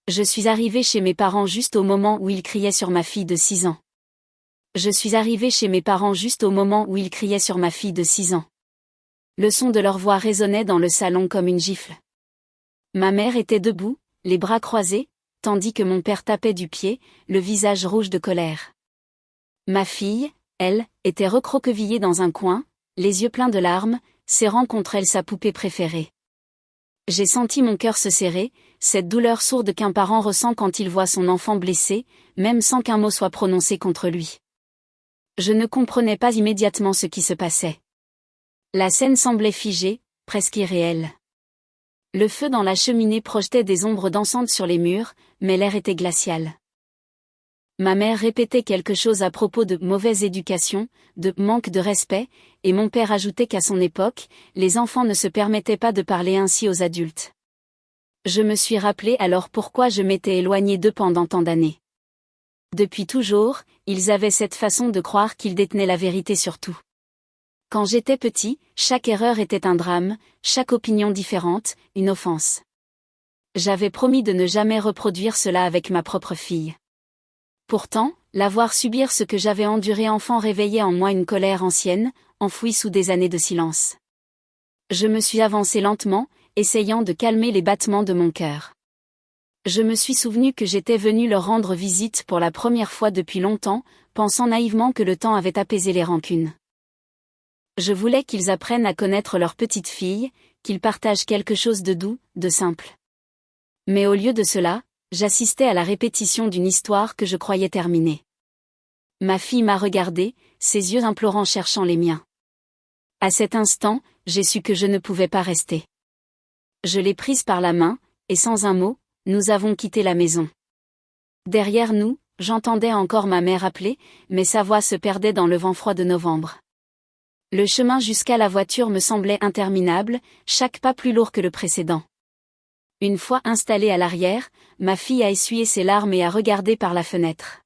Je suis arrivée chez mes parents juste au moment où ils criaient sur ma fille de 6 ans. Je suis arrivée chez mes parents juste au moment où ils criaient sur ma fille de 6 ans. Le son de leur voix résonnait dans le salon comme une gifle. Ma mère était debout, les bras croisés, tandis que mon père tapait du pied, le visage rouge de colère. Ma fille, elle, était recroquevillée dans un coin, les yeux pleins de larmes, serrant contre elle sa poupée préférée. J'ai senti mon cœur se serrer, cette douleur sourde qu'un parent ressent quand il voit son enfant blessé, même sans qu'un mot soit prononcé contre lui. Je ne comprenais pas immédiatement ce qui se passait. La scène semblait figée, presque irréelle. Le feu dans la cheminée projetait des ombres dansantes sur les murs, mais l'air était glacial. Ma mère répétait quelque chose à propos de mauvaise éducation, de manque de respect, et mon père ajoutait qu'à son époque, les enfants ne se permettaient pas de parler ainsi aux adultes. Je me suis rappelé alors pourquoi je m'étais éloignée d'eux pendant tant d'années. Depuis toujours, ils avaient cette façon de croire qu'ils détenaient la vérité sur tout. Quand j'étais petit, chaque erreur était un drame, chaque opinion différente, une offense. J'avais promis de ne jamais reproduire cela avec ma propre fille. Pourtant, la voir subir ce que j'avais enduré enfant réveillait en moi une colère ancienne, enfouie sous des années de silence. Je me suis avancée lentement, essayant de calmer les battements de mon cœur. Je me suis souvenu que j'étais venue leur rendre visite pour la première fois depuis longtemps, pensant naïvement que le temps avait apaisé les rancunes. Je voulais qu'ils apprennent à connaître leur petite fille, qu'ils partagent quelque chose de doux, de simple. Mais au lieu de cela, j'assistais à la répétition d'une histoire que je croyais terminée. Ma fille m'a regardé, ses yeux implorants cherchant les miens. À cet instant, j'ai su que je ne pouvais pas rester. Je l'ai prise par la main, et sans un mot, nous avons quitté la maison. Derrière nous, j'entendais encore ma mère appeler, mais sa voix se perdait dans le vent froid de novembre. Le chemin jusqu'à la voiture me semblait interminable, chaque pas plus lourd que le précédent. Une fois installée à l'arrière, ma fille a essuyé ses larmes et a regardé par la fenêtre.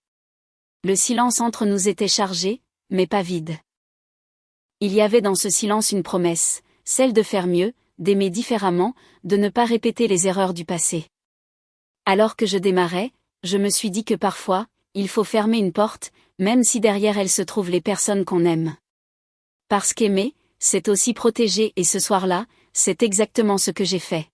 Le silence entre nous était chargé, mais pas vide. Il y avait dans ce silence une promesse, celle de faire mieux, d'aimer différemment, de ne pas répéter les erreurs du passé. Alors que je démarrais, je me suis dit que parfois, il faut fermer une porte, même si derrière elle se trouvent les personnes qu'on aime. Parce qu'aimer, c'est aussi protéger et ce soir-là, c'est exactement ce que j'ai fait.